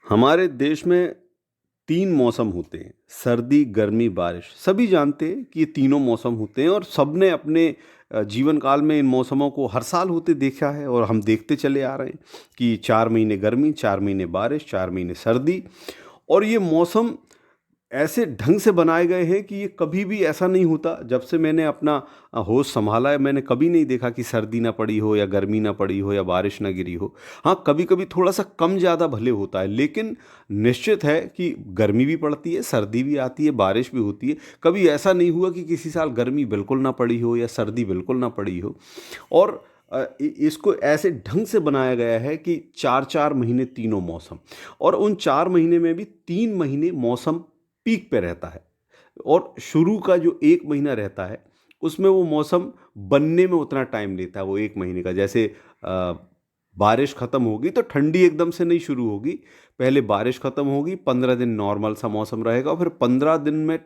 हमारे देश में 3 मौसम होते हैं, सर्दी, गर्मी, बारिश। सभी जानते हैं कि ये तीनों मौसम होते हैं और सबने अपने जीवन काल में इन मौसमों को हर साल होते देखा है और हम देखते चले आ रहे हैं कि 4 महीने गर्मी, 4 महीने बारिश, 4 महीने सर्दी। और ये मौसम ऐसे ढंग से बनाए गए हैं कि ये कभी भी ऐसा नहीं होता। जब से मैंने अपना होश संभाला है, मैंने कभी नहीं देखा कि सर्दी ना पड़ी हो या गर्मी ना पड़ी हो या बारिश ना गिरी हो। हाँ, कभी कभी थोड़ा सा कम ज़्यादा भले होता है, लेकिन निश्चित है कि गर्मी भी पड़ती है, सर्दी भी आती है, बारिश भी होती है। कभी ऐसा नहीं हुआ कि किसी साल गर्मी बिल्कुल ना पड़ी हो या सर्दी बिल्कुल ना पड़ी हो। और इसको ऐसे ढंग से बनाया गया है कि 4-4 महीने तीनों मौसम, और उन 4 महीने में भी 3 महीने मौसम पीक पे रहता है। और शुरू का जो 1 महीना रहता है उसमें वो मौसम बनने में उतना टाइम लेता है। वो 1 महीने का, जैसे अ, बारिश ख़त्म होगी तो ठंडी एकदम से नहीं शुरू होगी। पहले बारिश ख़त्म होगी, 15 दिन नॉर्मल सा मौसम रहेगा, और फिर 15 दिन में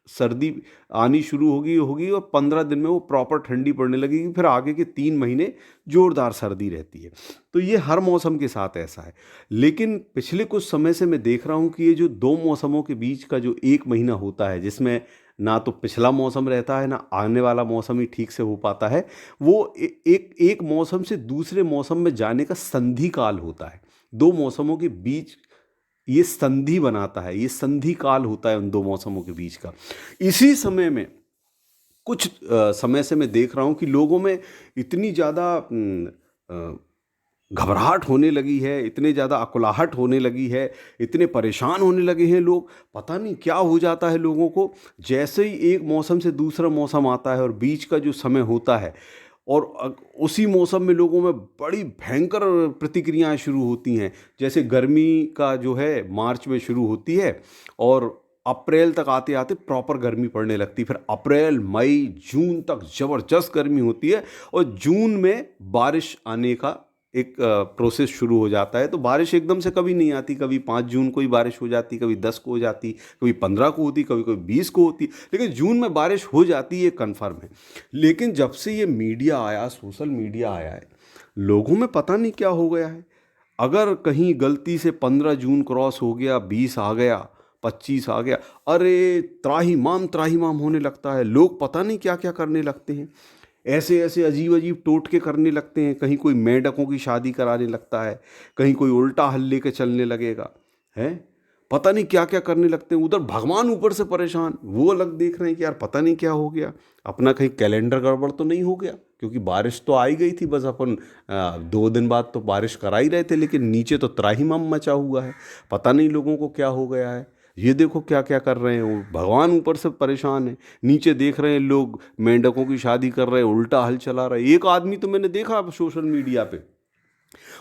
सर्दी आनी शुरू होगी होगी और 15 दिन में वो प्रॉपर ठंडी पड़ने लगेगी। फिर आगे के 3 महीने ज़ोरदार सर्दी रहती है। तो ये हर मौसम के साथ ऐसा है। लेकिन पिछले कुछ समय से मैं देख रहा हूँ कि ये जो दो मौसमों के बीच का जो 1 महीना होता है, जिसमें ना तो पिछला मौसम रहता है ना आने वाला मौसम ही ठीक से हो पाता है, वो एक एक मौसम से दूसरे मौसम में जाने का संधि काल होता है। दो मौसमों के बीच ये संधि बनाता है, ये संधि काल होता है उन दो मौसमों के बीच का। इसी समय में कुछ समय से मैं देख रहा हूँ कि लोगों में इतनी ज़्यादा घबराहट होने लगी है, इतने ज़्यादा अकुलाहट होने लगी है, इतने परेशान होने लगे हैं लोग। पता नहीं क्या हो जाता है लोगों को। जैसे ही एक मौसम से दूसरा मौसम आता है और बीच का जो समय होता है, और उसी मौसम में लोगों में बड़ी भयंकर प्रतिक्रियाएं शुरू होती हैं। जैसे गर्मी का जो है मार्च में शुरू होती है और अप्रैल तक आते आते प्रॉपर गर्मी पड़ने लगती है। फिर अप्रैल, मई, जून तक ज़बरदस्त गर्मी होती है, और जून में बारिश आने का एक प्रोसेस शुरू हो जाता है। तो बारिश एकदम से कभी नहीं आती, कभी 5 जून को ही बारिश हो जाती, कभी 10 को हो जाती, कभी 15 को होती, कभी कभी 20 को होती, लेकिन जून में बारिश हो जाती है, कन्फर्म है। लेकिन जब से ये मीडिया आया, सोशल मीडिया आया है, लोगों में पता नहीं क्या हो गया है। अगर कहीं गलती से 15 जून क्रॉस हो गया, 20 आ गया, 25 आ गया, अरे त्राहिमाम त्राहिमाम होने लगता है। लोग पता नहीं क्या क्या करने लगते हैं, ऐसे ऐसे अजीब अजीब टोटके करने लगते हैं। कहीं कोई मेंढकों की शादी कराने लगता है, कहीं कोई उल्टा हल लेके चलने लगेगा, है पता नहीं क्या क्या करने लगते हैं। उधर भगवान ऊपर से परेशान, वो अलग देख रहे हैं कि यार पता नहीं क्या हो गया, अपना कहीं कैलेंडर गड़बड़ तो नहीं हो गया। क्योंकि बारिश तो आई गई थी, बस अपन 2 दिन बाद तो बारिश करा ही रहे थे, लेकिन नीचे तो त्राहिमाम मचा हुआ है। पता नहीं लोगों को क्या हो गया है। ये देखो क्या क्या कर रहे हैं, वो भगवान ऊपर से परेशान है, नीचे देख रहे हैं लोग मेंढकों की शादी कर रहे हैं, उल्टा हल चला रहे हैं। एक आदमी तो मैंने देखा सोशल मीडिया पे,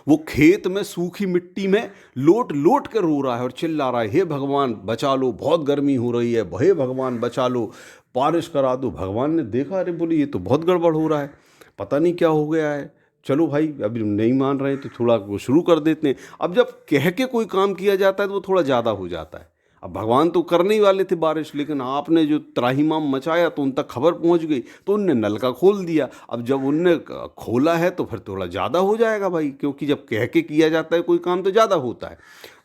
वो खेत में सूखी मिट्टी में लोट लोट कर रो रहा है और चिल्ला रहा है, हे भगवान बचा लो, बहुत गर्मी हो रही है, हे भगवान बचा लो, बारिश करा दो। भगवान ने देखा, अरे बोले ये तो बहुत गड़बड़ हो रहा है, पता नहीं क्या हो गया है। चलो भाई, अभी नहीं मान रहे हैं तो थोड़ा वो शुरू कर देते हैं। अब जब कह के कोई काम किया जाता है तो वो थोड़ा ज़्यादा हो जाता है। अब भगवान तो करने ही वाले थे बारिश, लेकिन आपने जो त्राहिमाम मचाया तो उन तक खबर पहुंच गई, तो उनने नल का खोल दिया। अब जब उनने खोला है तो फिर थोड़ा ज़्यादा हो जाएगा भाई, क्योंकि जब कह के किया जाता है कोई काम तो ज़्यादा होता है।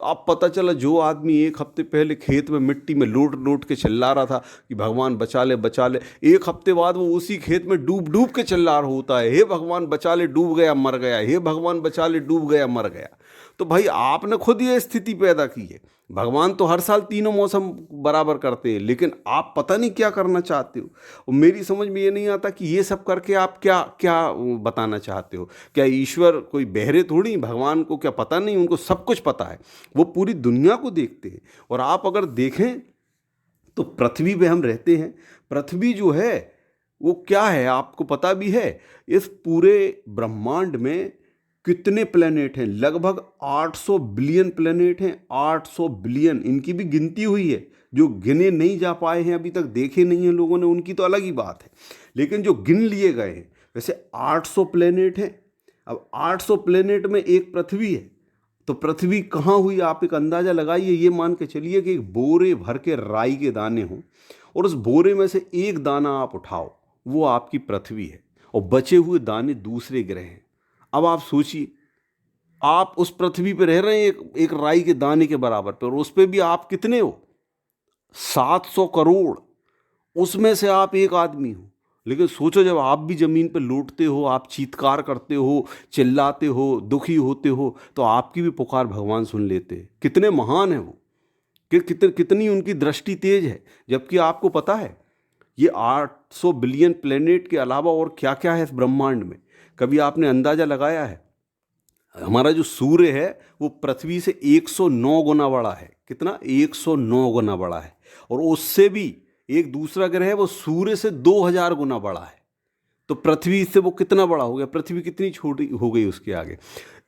अब पता चला जो आदमी 1 हफ्ते पहले खेत में मिट्टी में लोट लोट के चिल्ला रहा था कि भगवान बचा ले बचा ले, 1 हफ्ते बाद वो उसी खेत में डूब डूब के चिल्ला रहा होता है, हे भगवान बचा ले डूब गया मर गया, हे भगवान बचा ले डूब गया मर गया। तो भाई आपने खुद ये स्थिति पैदा की है। भगवान तो हर साल तीनों मौसम बराबर करते हैं, लेकिन आप पता नहीं क्या करना चाहते हो। और मेरी समझ में ये नहीं आता कि ये सब करके आप क्या क्या बताना चाहते हो। क्या ईश्वर कोई बहरे थोड़ी, भगवान को क्या पता नहीं, उनको सब कुछ पता है, वो पूरी दुनिया को देखते हैं। और आप अगर देखें तो पृथ्वी पे हम रहते हैं, पृथ्वी जो है वो क्या है आपको पता भी है। इस पूरे ब्रह्मांड में कितने प्लेनेट हैं? लगभग 800 बिलियन प्लेनेट हैं। 800 बिलियन, इनकी भी गिनती हुई है। जो गिने नहीं जा पाए हैं, अभी तक देखे नहीं हैं लोगों ने, उनकी तो अलग ही बात है, लेकिन जो गिन लिए गए हैं, वैसे 800 प्लेनेट हैं। अब 800 प्लेनेट में एक पृथ्वी है, तो पृथ्वी कहाँ हुई आप एक अंदाज़ा लगाइए। ये मान के चलिए कि एक बोरे भर के राई के दाने हों, और उस बोरे में से एक दाना आप उठाओ, वो आपकी पृथ्वी है, और बचे हुए दाने दूसरे ग्रह हैं। अब आप सोचिए, आप उस पृथ्वी पे रह रहे हैं एक राई के दाने के बराबर पे, और उस पे भी आप कितने हो? 700 करोड़। उसमें से आप एक आदमी हो। लेकिन सोचो, जब आप भी ज़मीन पे लौटते हो, आप चीत्कार करते हो, चिल्लाते हो, दुखी होते हो, तो आपकी भी पुकार भगवान सुन लेते हैं। कितने महान हैं वो, कि कितनी उनकी दृष्टि तेज है। जबकि आपको पता है, ये 800 बिलियन प्लेनेट के अलावा और क्या क्या है इस ब्रह्मांड में? कभी आपने अंदाज़ा लगाया है? हमारा जो सूर्य है वो पृथ्वी से 109 गुना बड़ा है। कितना? 109 गुना बड़ा है। और उससे भी एक दूसरा ग्रह है, वो सूर्य से 2000 गुना बड़ा है। तो पृथ्वी से वो कितना बड़ा हो गया? पृथ्वी कितनी छोटी हो गई उसके आगे।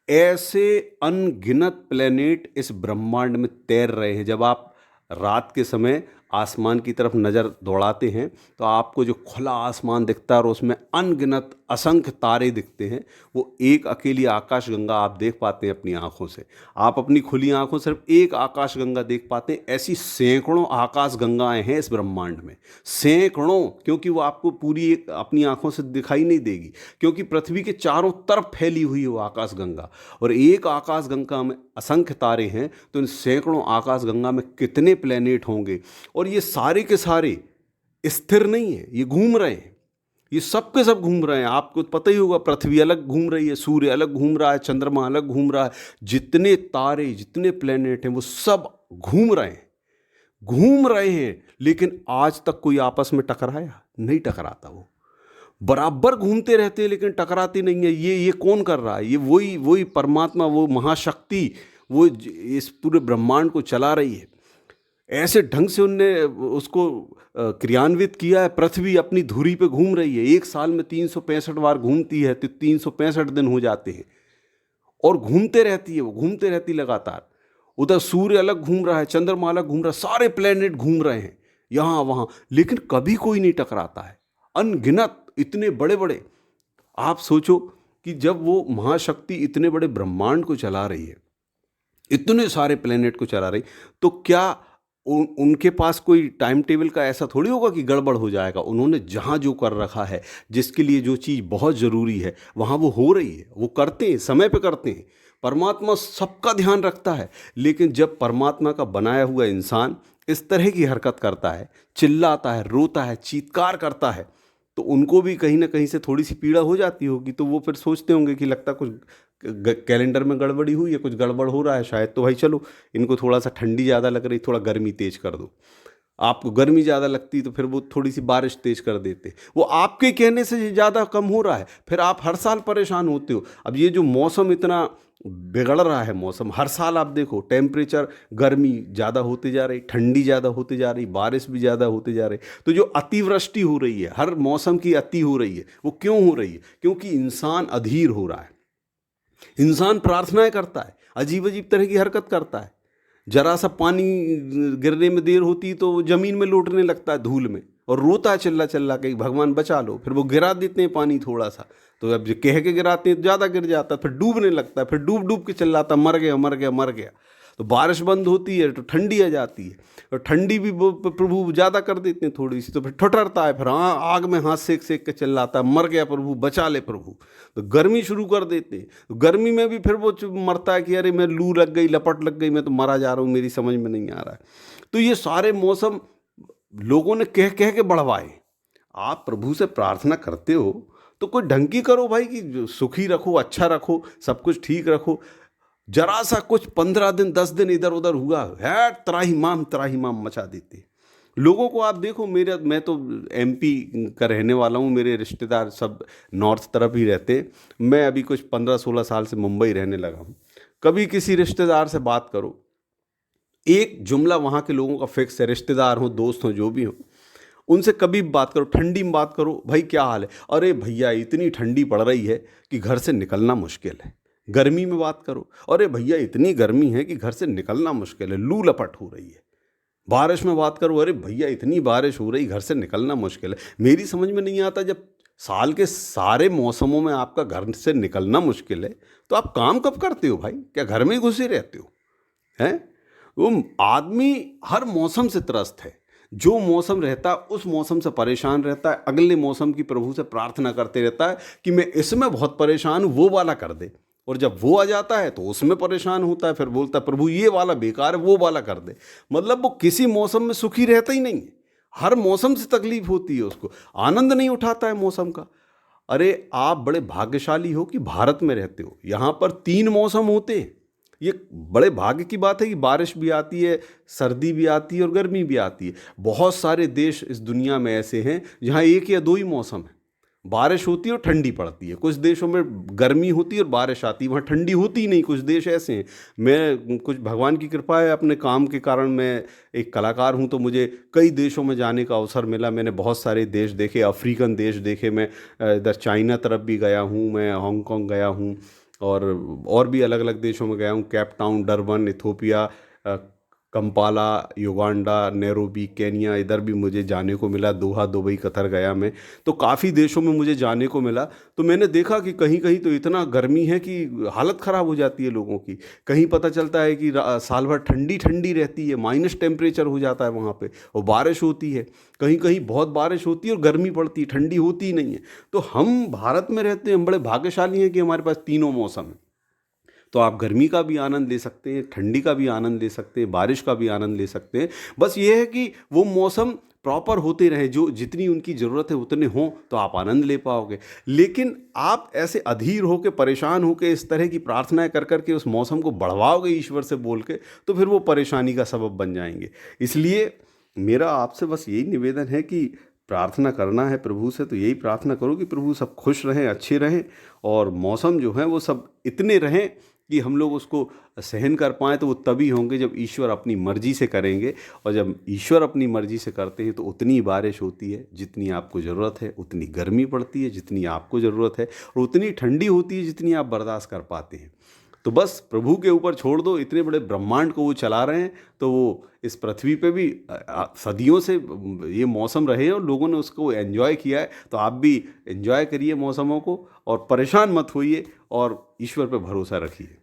ऐसे अनगिनत प्लेनेट इस ब्रह्मांड में तैर रहे हैं। जब आप रात के समय आसमान की तरफ नज़र दौड़ाते हैं तो आपको जो खुला आसमान दिखता है और उसमें अनगिनत असंख्य तारे दिखते हैं, वो एक अकेली आकाशगंगा आप देख पाते हैं अपनी आँखों से। आप अपनी खुली आँखों से सिर्फ एक आकाशगंगा देख पाते हैं। ऐसी सैकड़ों आकाशगंगाएं हैं इस ब्रह्मांड में, सैकड़ों। क्योंकि वो आपको पूरी एक अपनी आँखों से दिखाई नहीं देगी, क्योंकि पृथ्वी के चारों तरफ फैली हुई है वो आकाशगंगा। और एक आकाशगंगा में असंख्य तारे हैं, तो इन सैकड़ों आकाशगंगा में कितने प्लेनेट होंगे। और ये सारे के सारे स्थिर नहीं है, ये घूम रहे हैं। ये सब के सब घूम रहे हैं। आपको पता ही होगा, पृथ्वी अलग घूम रही है, सूर्य अलग घूम रहा है, चंद्रमा अलग घूम रहा है। जितने तारे, जितने प्लेनेट हैं, वो सब घूम रहे हैं, घूम रहे हैं। लेकिन आज तक कोई आपस में टकराया नहीं? टकराता। वो बराबर घूमते रहते हैं लेकिन टकराते नहीं है। ये कौन कर रहा है? ये वही वही परमात्मा, वो महाशक्ति, वो इस पूरे ब्रह्मांड को चला रही है। ऐसे ढंग से उनने उसको क्रियान्वित किया है। पृथ्वी अपनी धुरी पे घूम रही है। एक साल में 365 बार घूमती है, तो 365 दिन हो जाते हैं, और घूमते रहती है, वो घूमते रहती लगातार। उधर सूर्य अलग घूम रहा है, चंद्रमा अलग घूम रहा है, सारे प्लेनेट घूम रहे हैं यहाँ वहाँ, लेकिन कभी कोई नहीं टकराता है। अनगिनत इतने बड़े बड़े। आप सोचो कि जब वो महाशक्ति इतने बड़े ब्रह्मांड को चला रही है, इतने सारे प्लेनेट को चला रही, तो क्या उनके पास कोई टाइम टेबल का ऐसा थोड़ी होगा कि गड़बड़ हो जाएगा? उन्होंने जहाँ जो कर रखा है, जिसके लिए जो चीज़ बहुत ज़रूरी है, वहाँ वो हो रही है, वो करते हैं, समय पे करते हैं। परमात्मा सबका ध्यान रखता है। लेकिन जब परमात्मा का बनाया हुआ इंसान इस तरह की हरकत करता है, चिल्लाता है, रोता है, चीत्कार करता है, तो उनको भी कहीं ना कहीं से थोड़ी सी पीड़ा हो जाती होगी। तो वो फिर सोचते होंगे कि लगता कुछ कैलेंडर में गड़बड़ी हुई है, कुछ गड़बड़ हो रहा है शायद, तो भाई चलो इनको थोड़ा सा ठंडी ज़्यादा लग रही, थोड़ा गर्मी तेज कर दो। आपको गर्मी ज़्यादा लगती तो फिर वो थोड़ी सी बारिश तेज कर देते। वो आपके कहने से ज़्यादा कम हो रहा है, फिर आप हर साल परेशान होते हो। अब ये जो मौसम इतना बिगड़ रहा है, मौसम हर साल आप देखो, टेम्परेचर, गर्मी ज़्यादा होते जा रही, ठंडी ज़्यादा होते जा रही, बारिश भी ज़्यादा होते जा रही। तो जो अतिवृष्टि हो रही है, हर मौसम की अति हो रही है, वो क्यों हो रही है? क्योंकि इंसान अधीर हो रहा है। इंसान प्रार्थनाएं करता है, अजीब अजीब तरह की हरकत करता है। जरा सा पानी गिरने में देर होती तो वो ज़मीन में लौटने लगता है धूल में, और रोता है चिल्ला चिल्ला के, भगवान बचा लो। फिर वो गिरा देते हैं पानी थोड़ा सा, तो अब जो कह के गिराते हैं तो ज़्यादा गिर जाता है, फिर डूबने लगता है, फिर डूब डूब के चिल्लाता, मर गया मर गया मर गया। तो बारिश बंद होती है तो ठंडी आ जाती है, और ठंडी भी प्रभु ज़्यादा कर देते हैं थोड़ी सी, तो फिर ठठरता है, फिर हाँ आग में हाथ सेक सेक के चिल्लाता है, मर गया प्रभु बचा ले प्रभु। तो गर्मी शुरू कर देते हैं, तो गर्मी में भी फिर वो मरता है कि अरे मैं लू लग गई, लपट लग गई, मैं तो मरा जा रहा हूँ, मेरी समझ में नहीं आ रहा है। तो ये सारे मौसम लोगों ने कह कह के बढ़वाए। आप प्रभु से प्रार्थना करते हो तो कोई ढंग की करो भाई, कि सुखी रखो, अच्छा रखो, सब कुछ ठीक रखो। जरा सा कुछ 15 दिन 10 दिन इधर उधर हुआ है, त्राहिमाम मचा देते लोगों को। आप देखो, मैं तो एमपी का रहने वाला हूँ, मेरे रिश्तेदार सब नॉर्थ तरफ ही रहते हैं। मैं अभी कुछ 15-16 साल से मुंबई रहने लगा हूँ। कभी किसी रिश्तेदार से बात करो, एक जुमला वहाँ के लोगों का फिक्स है, रिश्तेदार हो, दोस्त हो, जो भी हो, उनसे कभी बात करो, ठंडी में बात करो, भाई क्या हाल है? अरे भैया इतनी ठंडी पड़ रही है कि घर से निकलना मुश्किल है। गर्मी में बात करो, अरे भैया इतनी गर्मी है कि घर से निकलना मुश्किल है, लू लपट हो रही है। बारिश में बात करो, अरे भैया इतनी बारिश हो रही, घर से निकलना मुश्किल है। मेरी समझ में नहीं आता, जब साल के सारे मौसमों में आपका घर से निकलना मुश्किल है, तो आप काम कब करते हो भाई? क्या घर में ही घुसे रहते हो? हैं? वो आदमी हर मौसम से त्रस्त है। जो मौसम रहता है उस मौसम से परेशान रहता है, अगले मौसम की प्रभु से प्रार्थना करते रहता है कि मैं इसमें बहुत परेशान हूँ, वो वाला कर दे। और जब वो आ जाता है तो उसमें परेशान होता है, फिर बोलता है प्रभु ये वाला बेकार है, वो वाला कर दे। मतलब वो किसी मौसम में सुखी रहता ही नहीं है, हर मौसम से तकलीफ होती है उसको, आनंद नहीं उठाता है मौसम का। अरे आप बड़े भाग्यशाली हो कि भारत में रहते हो, यहाँ पर 3 मौसम होते हैं। ये बड़े भाग्य की बात है कि बारिश भी आती है, सर्दी भी आती है और गर्मी भी आती है। बहुत सारे देश इस दुनिया में ऐसे हैं जहाँ 1 या 2 ही मौसम है, बारिश होती है और ठंडी पड़ती है। कुछ देशों में गर्मी होती है और बारिश आती है, वहाँ ठंडी होती ही नहीं। कुछ देश ऐसे हैं। मैं कुछ भगवान की कृपा है, अपने काम के कारण मैं एक कलाकार हूँ, तो मुझे कई देशों में जाने का अवसर मिला। मैंने बहुत सारे देश देखे, अफ्रीकन देश देखे, मैं इधर चाइना तरफ भी गया हूँ, मैं हांगकांग गया हूँ, और भी अलग अलग देशों में गया हूँ, Cape Town, Durban, Ethiopia, Kampala, Uganda, Nairobi, Kenya, इधर भी मुझे जाने को मिला। दोहा, दुबई, कतर गया मैं, तो काफ़ी देशों में मुझे जाने को मिला। तो मैंने देखा कि कहीं कहीं तो इतना गर्मी है कि हालत ख़राब हो जाती है लोगों की। कहीं पता चलता है कि साल भर ठंडी ठंडी रहती है, माइनस टेम्परेचर हो जाता है वहाँ पे, और बारिश होती है। कहीं कहीं बहुत बारिश होती है और गर्मी पड़ती है, ठंडी होती ही नहीं है। तो हम भारत में रहते हैं, हम बड़े भाग्यशाली हैं कि हमारे पास तीनों मौसम हैं। तो आप गर्मी का भी आनंद ले सकते हैं, ठंडी का भी आनंद ले सकते हैं, बारिश का भी आनंद ले सकते हैं। बस ये है कि वो मौसम प्रॉपर होते रहे, जो जितनी उनकी ज़रूरत है उतने हों, तो आप आनंद ले पाओगे। लेकिन आप ऐसे अधीर होकर, परेशान होकर, इस तरह की प्रार्थनाएं कर कर के उस मौसम को बढ़वाओगे ईश्वर से बोल के, तो फिर वो परेशानी का सबब बन जाएंगे। इसलिए मेरा आपसे बस यही निवेदन है कि प्रार्थना करना है प्रभु से, तो यही प्रार्थना करो कि प्रभु सब खुश रहें, अच्छे रहें, और मौसम जो है वो सब इतने रहें कि हम लोग उसको सहन कर पाएँ। तो वो तभी होंगे जब ईश्वर अपनी मर्ज़ी से करेंगे, और जब ईश्वर अपनी मर्ज़ी से करते हैं तो उतनी बारिश होती है जितनी आपको ज़रूरत है, उतनी गर्मी पड़ती है जितनी आपको ज़रूरत है, और उतनी ठंडी होती है जितनी आप बर्दाश्त कर पाते हैं। तो बस प्रभु के ऊपर छोड़ दो, इतने बड़े ब्रह्मांड को वो चला रहे हैं, तो वो इस पृथ्वी पे भी सदियों से ये मौसम रहे हैं और लोगों ने उसको एंजॉय किया है। तो आप भी एंजॉय करिए मौसमों को, और परेशान मत होइए, और ईश्वर पे भरोसा रखिए।